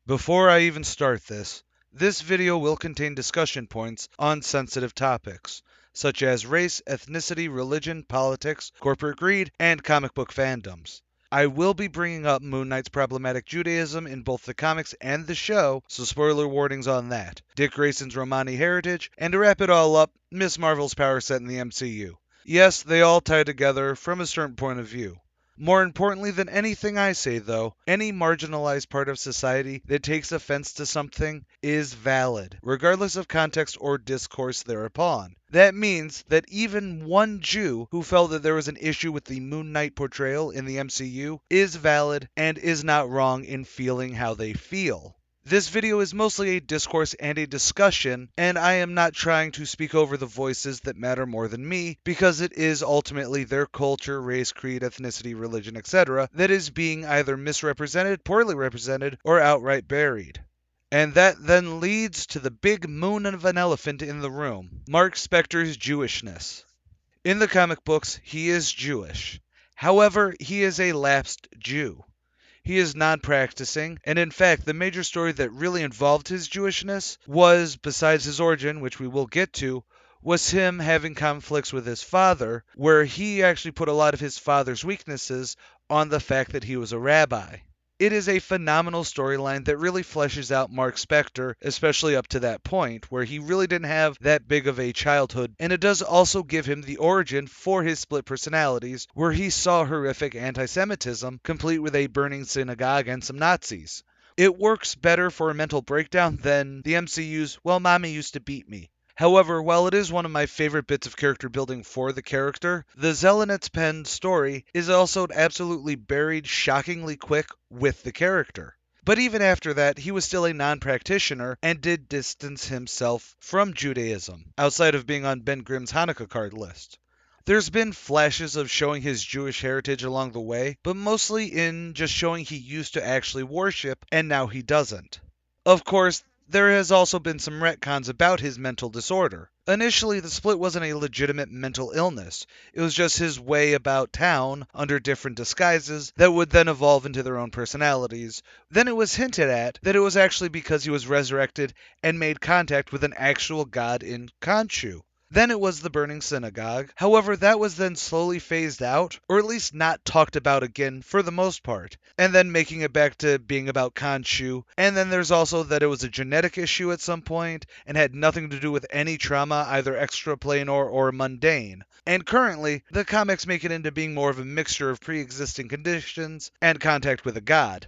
Before I even start this video will contain discussion points on sensitive topics, such as race, ethnicity, religion, politics, corporate greed, and comic book fandoms. I will be bringing up Moon Knight's problematic Judaism in both the comics and the show, so spoiler warnings on that, Dick Grayson's Romani heritage, and to wrap it all up, Miss Marvel's power set in the MCU. Yes, they all tie together from a certain point of view. More importantly than anything I say, though, any marginalized part of society that takes offense to something is valid, regardless of context or discourse thereupon. That means that even one Jew who felt that there was an issue with the Moon Knight portrayal in the MCU is valid and is not wrong in feeling how they feel. This video is mostly a discourse and a discussion, and I am not trying to speak over the voices that matter more than me, because it is ultimately their culture, race, creed, ethnicity, religion, etc. that is being either misrepresented, poorly represented, or outright buried. And that then leads to the big moon of an elephant in the room, Mark Spector's Jewishness. In the comic books, he is Jewish. However, he is a lapsed Jew. He is non-practicing, and in fact, the major story that really involved his Jewishness was, besides his origin, which we will get to, was him having conflicts with his father, where he actually put a lot of his father's weaknesses on the fact that he was a rabbi. It is a phenomenal storyline that really fleshes out Mark Spector, especially up to that point, where he really didn't have that big of a childhood, and it does also give him the origin for his split personalities, where he saw horrific anti-Semitism, complete with a burning synagogue and some Nazis. It works better for a mental breakdown than the MCU's, well, mommy used to beat me. However, while it is one of my favorite bits of character building for the character, the Zelenitz penned story is also absolutely buried shockingly quick with the character. But even after that, he was still a non-practitioner and did distance himself from Judaism, outside of being on Ben Grimm's Hanukkah card list. There's been flashes of showing his Jewish heritage along the way, but mostly in just showing he used to actually worship and now he doesn't. Of course, there has also been some retcons about his mental disorder. Initially, the split wasn't a legitimate mental illness. It was just his way about town under different disguises that would then evolve into their own personalities. Then it was hinted at that it was actually because he was resurrected and made contact with an actual god in Khonshu. Then it was the burning synagogue. However, that was then slowly phased out, or at least not talked about again for the most part, and then making it back to being about Khonshu. And then there's also that it was a genetic issue at some point, and had nothing to do with any trauma, either extraplanar or mundane. And currently, the comics make it into being more of a mixture of pre-existing conditions and contact with a god.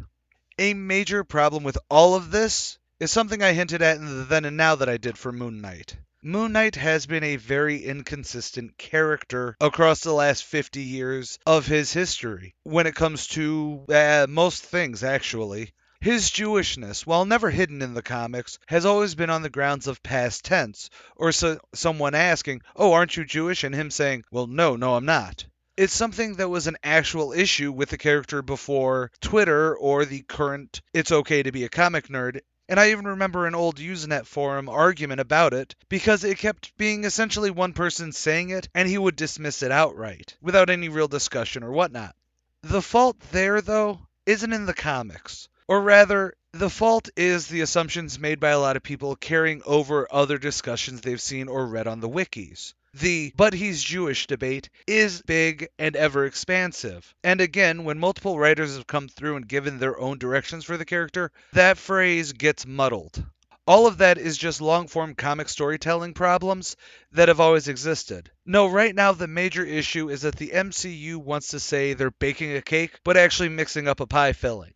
A major problem with all of this is something I hinted at in the Then and Now that I did for Moon Knight. Moon Knight has been a very inconsistent character across the last 50 years of his history, when it comes to most things, actually. His Jewishness, while never hidden in the comics, has always been on the grounds of past tense, or someone asking, "Oh, aren't you Jewish?" and him saying, "Well, no, I'm not." It's something that was an actual issue with the character before Twitter or the current "it's okay to be a comic nerd," and I even remember an old Usenet forum argument about it, because it kept being essentially one person saying it, and he would dismiss it outright, without any real discussion or whatnot. The fault there, though, isn't in the comics. Or rather, the fault is the assumptions made by a lot of people carrying over other discussions they've seen or read on the wikis. The "but he's Jewish" debate is big and ever expansive. And again, when multiple writers have come through and given their own directions for the character, that phrase gets muddled. All of that is just long-form comic storytelling problems that have always existed. No, right now the major issue is that the MCU wants to say they're baking a cake, but actually mixing up a pie filling.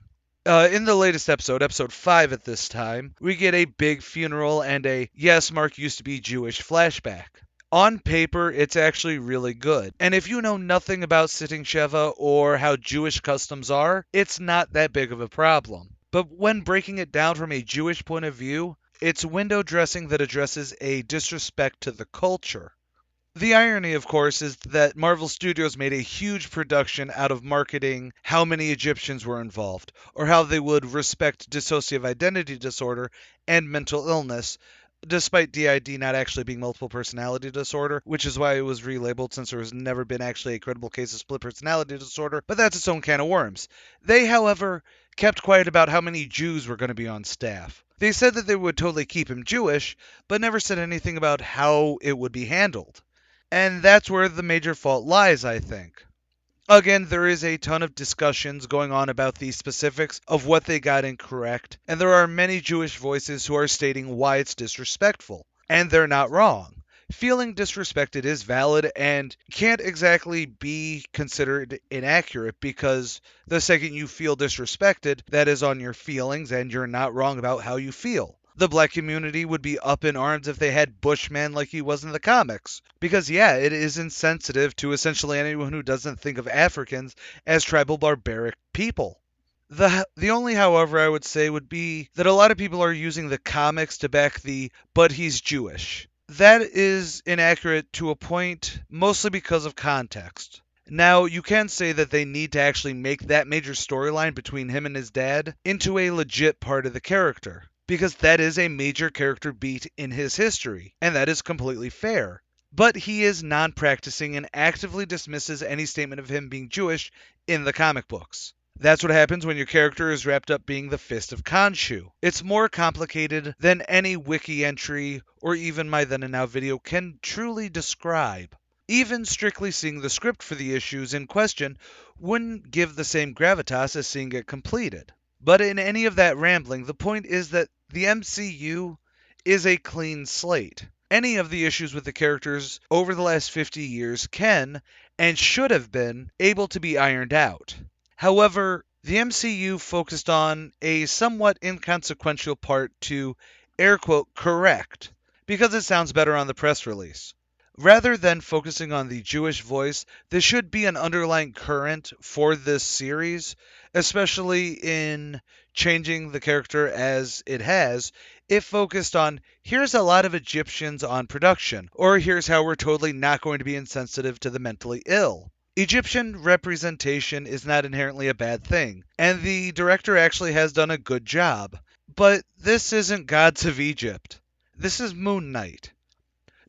In the latest episode 5 at this time, we get a big funeral and a "yes, Mark used to be Jewish" flashback. On paper, it's actually really good. And if you know nothing about sitting Sheva or how Jewish customs are, it's not that big of a problem. But when breaking it down from a Jewish point of view, it's window dressing that addresses a disrespect to the culture. The irony, of course, is that Marvel Studios made a huge production out of marketing how many Egyptians were involved, or how they would respect dissociative identity disorder and mental illness, despite DID not actually being multiple personality disorder, which is why it was relabeled since there has never been actually a credible case of split personality disorder, but that's its own can of worms. They, however, kept quiet about how many Jews were going to be on staff. They said that they would totally keep him Jewish, but never said anything about how it would be handled. And that's where the major fault lies, I think. Again, there is a ton of discussions going on about the specifics of what they got incorrect, and there are many Jewish voices who are stating why it's disrespectful. And they're not wrong. Feeling disrespected is valid and can't exactly be considered inaccurate because the second you feel disrespected, that is on your feelings and you're not wrong about how you feel. The black community would be up in arms if they had Bushman like he was in the comics. Because, yeah, it is insensitive to essentially anyone who doesn't think of Africans as tribal barbaric people. The only, however, I would say would be that a lot of people are using the comics to back the but he's Jewish. That is inaccurate to a point, mostly because of context. Now, you can say that they need to actually make that major storyline between him and his dad into a legit part of the character, because that is a major character beat in his history, and that is completely fair. But he is non practicing and actively dismisses any statement of him being Jewish in the comic books. That's what happens when your character is wrapped up being the Fist of Khonshu. It's more complicated than any wiki entry or even my Then and Now video can truly describe. Even strictly seeing the script for the issues in question wouldn't give the same gravitas as seeing it completed. But in any of that rambling, the point is that the MCU is a clean slate. Any of the issues with the characters over the last 50 years can, and should have been, able to be ironed out. However, the MCU focused on a somewhat inconsequential part to, air quote, correct, because it sounds better on the press release. Rather than focusing on the Jewish voice, this should be an underlying current for this series, especially in changing the character as it has. It focused on here's a lot of Egyptians on production, or here's how we're totally not going to be insensitive to the mentally ill. Egyptian representation is not inherently a bad thing, and the director actually has done a good job. But this isn't Gods of Egypt. This is Moon Knight.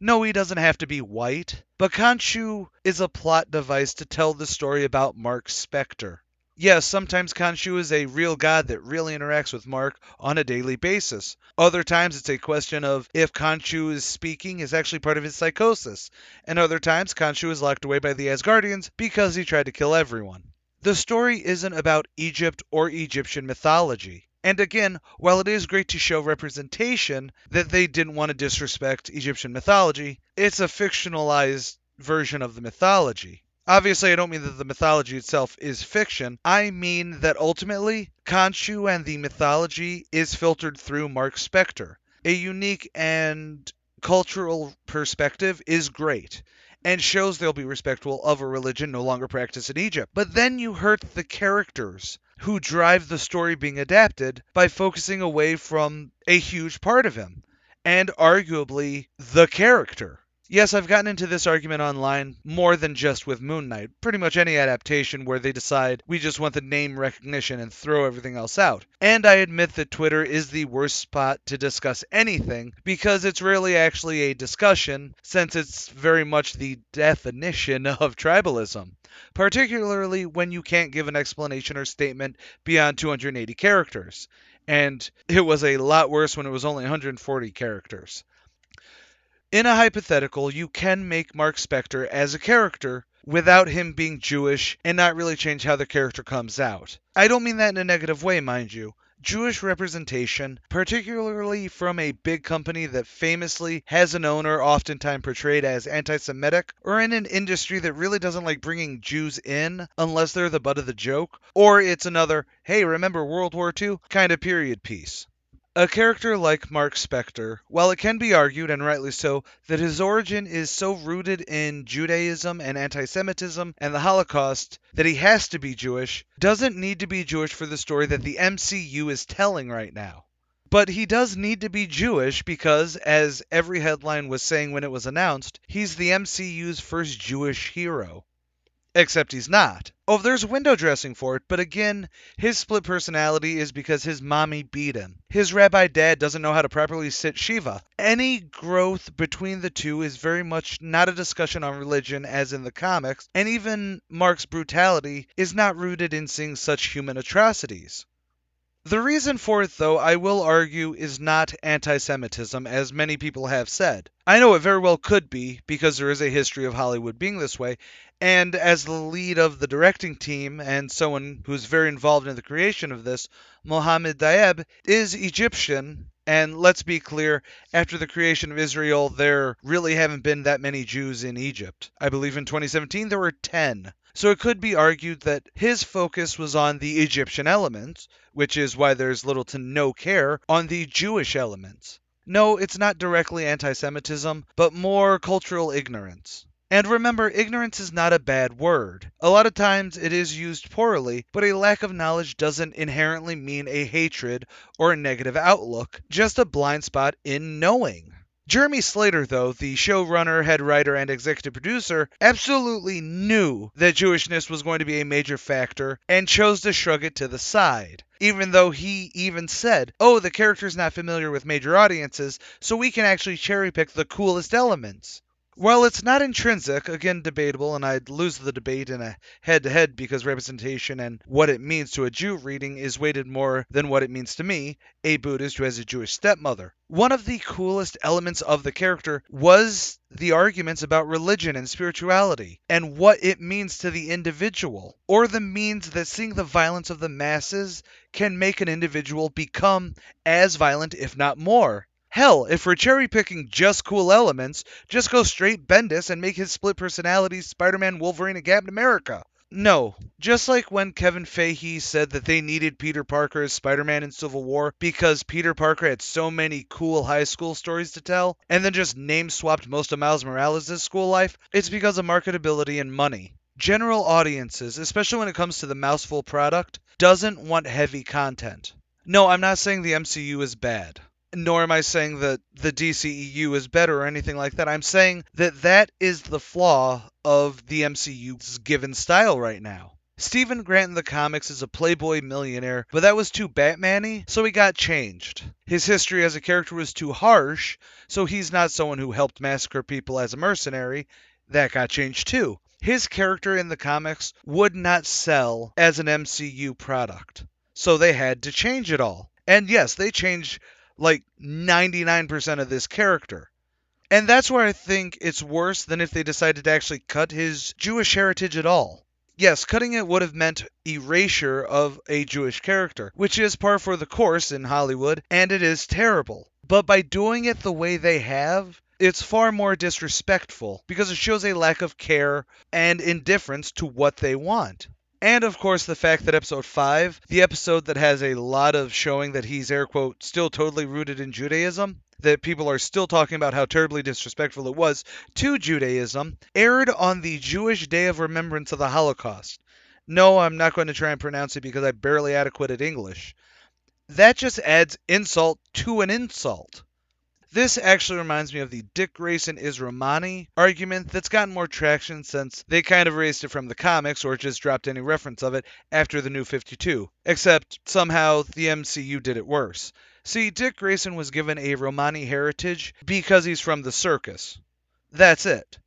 No, he doesn't have to be white, but Khonshu is a plot device to tell the story about Mark Spector. Yes, sometimes Khonshu is a real god that really interacts with Mark on a daily basis. Other times it's a question of if Khonshu is speaking is actually part of his psychosis, and other times Khonshu is locked away by the Asgardians because he tried to kill everyone. The story isn't about Egypt or Egyptian mythology. And again, while it is great to show representation that they didn't want to disrespect Egyptian mythology, it's a fictionalized version of the mythology. Obviously, I don't mean that the mythology itself is fiction. I mean that ultimately, Khonshu and the mythology is filtered through Mark Spector. A unique and cultural perspective is great and shows they'll be respectful of a religion no longer practiced in Egypt. But then you hurt the characters who drive the story being adapted by focusing away from a huge part of him, and arguably the character. Yes, I've gotten into this argument online more than just with Moon Knight. Pretty much any adaptation where they decide we just want the name recognition and throw everything else out. And I admit that Twitter is the worst spot to discuss anything because it's rarely actually a discussion, since it's very much the definition of tribalism. Particularly when you can't give an explanation or statement beyond 280 characters. And it was a lot worse when it was only 140 characters. In a hypothetical, you can make Mark Spector as a character without him being Jewish and not really change how the character comes out. I don't mean that in a negative way, mind you. Jewish representation, particularly from a big company that famously has an owner oftentimes portrayed as anti-Semitic, or in an industry that really doesn't like bringing Jews in unless they're the butt of the joke, or it's another, hey, remember World War II kind of period piece. A character like Mark Spector, while it can be argued, and rightly so, that his origin is so rooted in Judaism and anti-Semitism and the Holocaust that he has to be Jewish, doesn't need to be Jewish for the story that the MCU is telling right now. But he does need to be Jewish because, as every headline was saying when it was announced, he's the MCU's first Jewish hero. Except he's not. Oh, there's window dressing for it, but again, his split personality is because his mommy beat him. His rabbi dad doesn't know how to properly sit Shiva. Any growth between the two is very much not a discussion on religion as in the comics, and even Mark's brutality is not rooted in seeing such human atrocities. The reason for it, though, I will argue, is not anti-Semitism, as many people have said. I know it very well could be, because there is a history of Hollywood being this way, and as the lead of the directing team, and someone who's very involved in the creation of this, Mohammed Diab is Egyptian, and let's be clear, after the creation of Israel, there really haven't been that many Jews in Egypt. I believe in 2017 there were 10. So it could be argued that his focus was on the Egyptian elements, which is why there's little to no care on the Jewish elements. No, it's not directly anti-Semitism, but more cultural ignorance. And remember, ignorance is not a bad word. A lot of times it is used poorly, but a lack of knowledge doesn't inherently mean a hatred or a negative outlook, just a blind spot in knowing. Jeremy Slater, though, the showrunner, head writer, and executive producer, absolutely knew that Jewishness was going to be a major factor and chose to shrug it to the side. Even though he even said, oh, the character's not familiar with major audiences, so we can actually cherry pick the coolest elements. While it's not intrinsic, again debatable, and I'd lose the debate in a head-to-head because representation and what it means to a Jew reading is weighted more than what it means to me, a Buddhist who has a Jewish stepmother. One of the coolest elements of the character was the arguments about religion and spirituality, and what it means to the individual, or the means that seeing the violence of the masses can make an individual become as violent, if not more. Hell, if we're cherry picking just cool elements, just go straight Bendis and make his split personalities Spider-Man, Wolverine, and Captain America. No, just like when Kevin Feige said that they needed Peter Parker as Spider-Man in Civil War because Peter Parker had so many cool high school stories to tell, and then just name swapped most of Miles Morales' school life, it's because of marketability and money. General audiences, especially when it comes to the mouthful product, doesn't want heavy content. No, I'm not saying the MCU is bad. Nor am I saying that the DCEU is better or anything like that. I'm saying that that is the flaw of the MCU's given style right now. Stephen Grant in the comics is a playboy millionaire, but that was too Batman-y, so he got changed. His history as a character was too harsh, so he's not someone who helped massacre people as a mercenary. That got changed too. His character in the comics would not sell as an MCU product, so they had to change it all. And yes, they changed like 99% of this character. And that's where I think it's worse than if they decided to actually cut his Jewish heritage at all. Yes, cutting it would have meant erasure of a Jewish character, which is par for the course in Hollywood, and it is terrible. But by doing it the way they have, it's far more disrespectful because it shows a lack of care and indifference to what they want. And of course, the fact that episode 5, the episode that has a lot of showing that he's, air quote, still totally rooted in Judaism, that people are still talking about how terribly disrespectful it was to Judaism, aired on the Jewish Day of Remembrance of the Holocaust. No, I'm not going to try and pronounce it because I barely adequate at English. That just adds insult to an insult. This actually reminds me of the Dick Grayson is Romani argument that's gotten more traction since they kind of erased it from the comics or just dropped any reference of it after the New 52. Except somehow the MCU did it worse. See, Dick Grayson was given a Romani heritage because he's from the circus. That's it.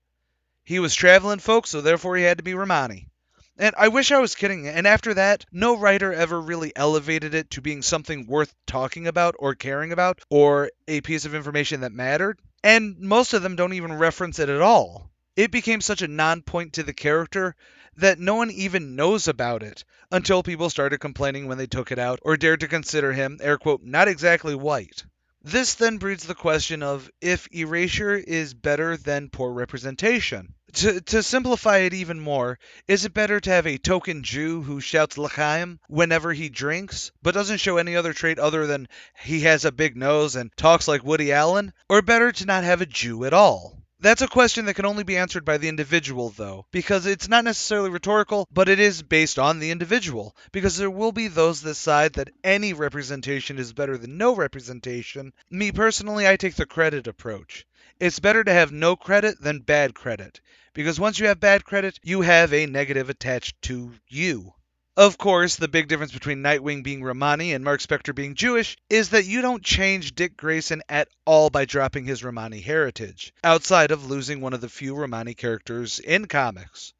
He was traveling folk, so therefore he had to be Romani. And I wish I was kidding. And after that, no writer ever really elevated it to being something worth talking about or caring about or a piece of information that mattered. And most of them don't even reference it at all. It became such a non-point to the character that no one even knows about it until people started complaining when they took it out or dared to consider him, air quote, not exactly white. This then breeds the question of if erasure is better than poor representation. To simplify it even more, is it better to have a token Jew who shouts l'chaim whenever he drinks, but doesn't show any other trait other than he has a big nose and talks like Woody Allen? Or better to not have a Jew at all? That's a question that can only be answered by the individual, though, because it's not necessarily rhetorical, but it is based on the individual, because there will be those that side that any representation is better than no representation. Me personally, I take the credit approach. It's better to have no credit than bad credit, because once you have bad credit, you have a negative attached to you. Of course, the big difference between Nightwing being Romani and Mark Spector being Jewish is that you don't change Dick Grayson at all by dropping his Romani heritage, outside of losing one of the few Romani characters in comics.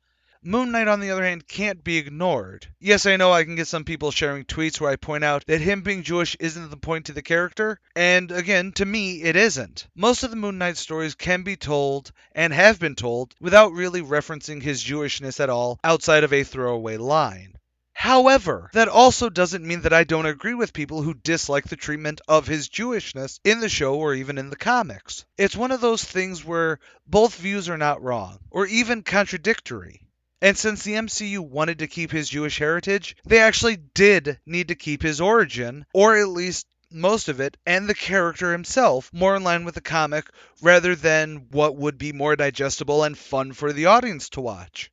Moon Knight, on the other hand, can't be ignored. Yes, I know I can get some people sharing tweets where I point out that him being Jewish isn't the point to the character, and again, to me, it isn't. Most of the Moon Knight stories can be told, and have been told, without really referencing his Jewishness at all, outside of a throwaway line. However, that also doesn't mean that I don't agree with people who dislike the treatment of his Jewishness in the show or even in the comics. It's one of those things where both views are not wrong, or even contradictory. And since the MCU wanted to keep his Jewish heritage, they actually did need to keep his origin, or at least most of it, and the character himself more in line with the comic rather than what would be more digestible and fun for the audience to watch.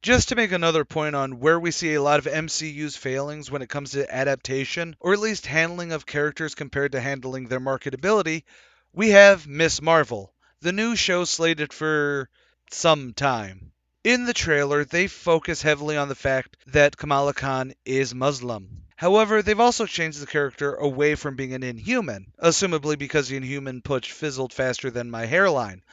Just to make another point on where we see a lot of MCU's failings when it comes to adaptation, or at least handling of characters compared to handling their marketability, we have Miss Marvel, the new show slated for some time. In the trailer, they focus heavily on the fact that Kamala Khan is Muslim. However, they've also changed the character away from being an Inhuman, assumably because the Inhuman putsch fizzled faster than my hairline.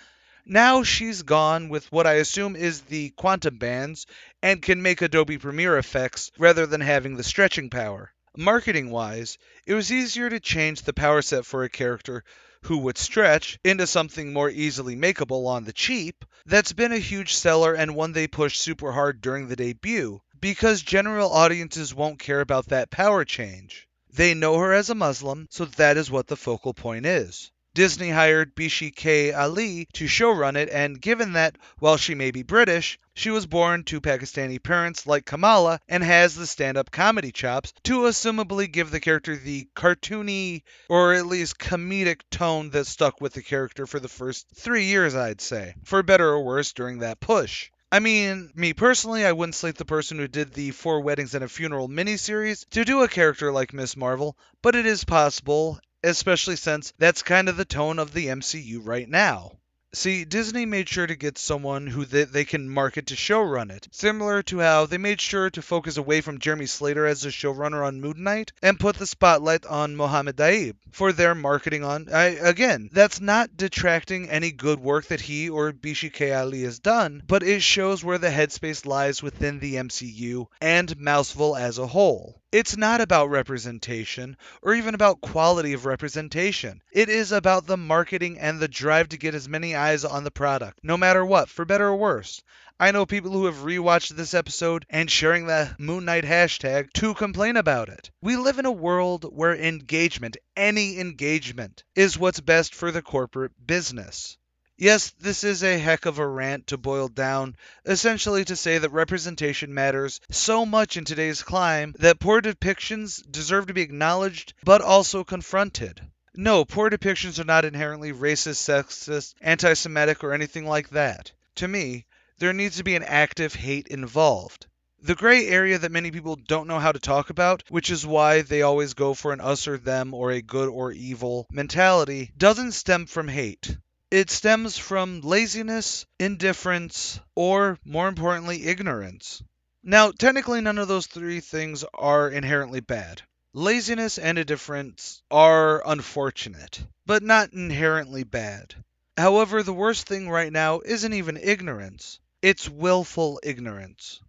Now she's gone with what I assume is the quantum bands and can make Adobe Premiere effects rather than having the stretching power. Marketing wise, it was easier to change the power set for a character who would stretch into something more easily makeable on the cheap. That's been a huge seller and one they pushed super hard during the debut, because general audiences won't care about that power change. They know her as a Muslim, so that is what the focal point is. Disney hired Bishi K. Ali to showrun it, and given that, while she may be British, she was born to Pakistani parents like Kamala and has the stand-up comedy chops to assumably give the character the cartoony, or at least comedic tone that stuck with the character for the first 3 years, I'd say, for better or worse during that push. I mean, me personally, I wouldn't slate the person who did the Four Weddings and a Funeral miniseries to do a character like Miss Marvel, but it is possible, especially since that's kind of the tone of the MCU right now. See, Disney made sure to get someone who they can market to showrun it, similar to how they made sure to focus away from Jeremy Slater as the showrunner on Moon Knight and put the spotlight on Mohammed Daib for their marketing on. Again, that's not detracting any good work that he or Bishi K. Ali has done, but it shows where the headspace lies within the MCU and Mouseville as a whole. It's not about representation, or even about quality of representation. It is about the marketing and the drive to get as many eyes on the product, no matter what, for better or worse. I know people who have rewatched this episode and sharing the Moon Knight hashtag to complain about it. We live in a world where engagement, any engagement, is what's best for the corporate business. Yes, this is a heck of a rant to boil down, essentially to say that representation matters so much in today's climate that poor depictions deserve to be acknowledged but also confronted. No, poor depictions are not inherently racist, sexist, anti-Semitic, or anything like that. To me, there needs to be an active hate involved. The gray area that many people don't know how to talk about, which is why they always go for an us or them or a good or evil mentality, doesn't stem from hate. It stems from laziness, indifference, or, more importantly, ignorance. Now, technically, none of those three things are inherently bad. Laziness and indifference are unfortunate, but not inherently bad. However, the worst thing right now isn't even ignorance, it's willful ignorance.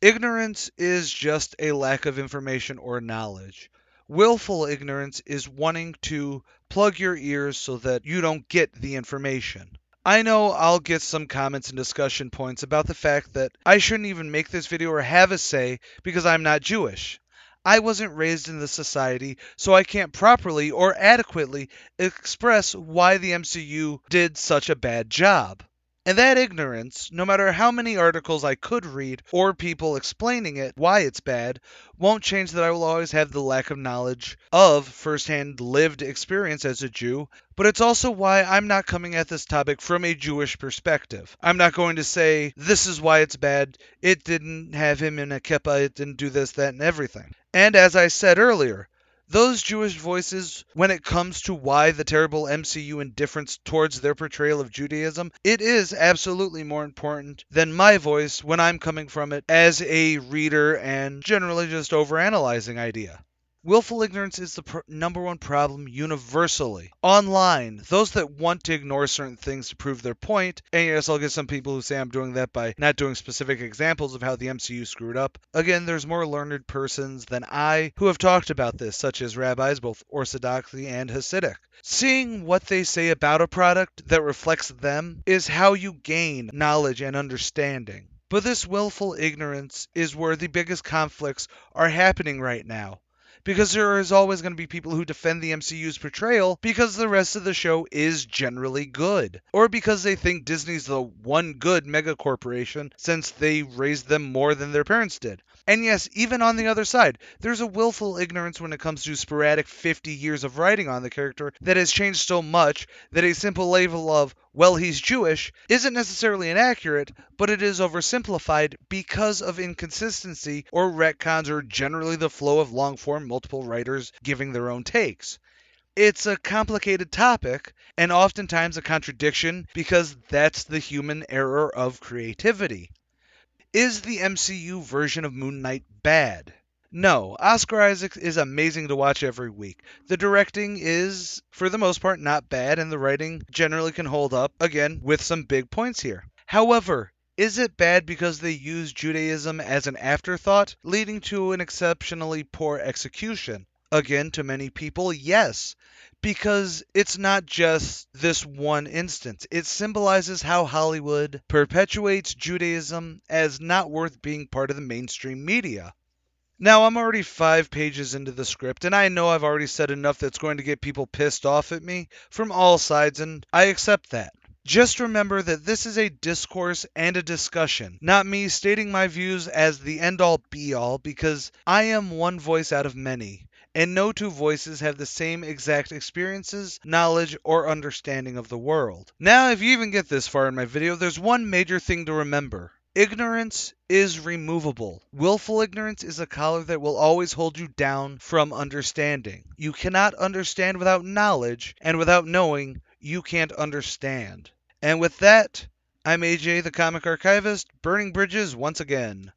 Ignorance is just a lack of information or knowledge. Willful ignorance is wanting to plug your ears so that you don't get the information. I know I'll get some comments and discussion points about the fact that I shouldn't even make this video or have a say because I'm not Jewish. I wasn't raised in this society, so I can't properly or adequately express why the MCU did such a bad job. And that ignorance, no matter how many articles I could read or people explaining it, why it's bad, won't change that I will always have the lack of knowledge of firsthand lived experience as a Jew, but it's also why I'm not coming at this topic from a Jewish perspective. I'm not going to say, this is why it's bad, it didn't have him in a kippah, it didn't do this, that, and everything. And as I said earlier, Those Jewish voices, when it comes to why the terrible MCU indifference towards their portrayal of Judaism, it is absolutely more important than my voice when I'm coming from it as a reader and generally just overanalyzing idea. Willful ignorance is the number one problem universally. Online, those that want to ignore certain things to prove their point, and yes, I'll get some people who say I'm doing that by not doing specific examples of how the MCU screwed up. Again, there's more learned persons than I who have talked about this, such as rabbis, both Orthodoxy and Hasidic. Seeing what they say about a product that reflects them is how you gain knowledge and understanding. But this willful ignorance is where the biggest conflicts are happening right now. Because there is always going to be people who defend the MCU's portrayal because the rest of the show is generally good. Or because they think Disney's the one good mega corporation since they raised them more than their parents did. And yes, even on the other side, there's a willful ignorance when it comes to sporadic 50 years of writing on the character that has changed so much that a simple label of, well, he's Jewish, isn't necessarily inaccurate, but it is oversimplified because of inconsistency or retcons or generally the flow of long form multiple writers giving their own takes. It's a complicated topic and oftentimes a contradiction because that's the human error of creativity. Is the MCU version of Moon Knight bad? No, Oscar Isaac is amazing to watch every week. The directing is, for the most part, not bad, and the writing generally can hold up, again, with some big points here. However, is it bad because they use Judaism as an afterthought, leading to an exceptionally poor execution? Again, to many people, yes. Because it's not just this one instance. It symbolizes how Hollywood perpetuates Judaism as not worth being part of the mainstream media. Now, I'm already 5 pages into the script, and I know I've already said enough that's going to get people pissed off at me from all sides, and I accept that. Just remember that this is a discourse and a discussion, not me stating my views as the end-all be-all, because I am one voice out of many, and no two voices have the same exact experiences, knowledge, or understanding of the world. Now, if you even get this far in my video, there's one major thing to remember. Ignorance is removable. Willful ignorance is a collar that will always hold you down from understanding. You cannot understand without knowledge, and without knowing, you can't understand. And with that, I'm AJ the Comic Archivist, burning bridges once again.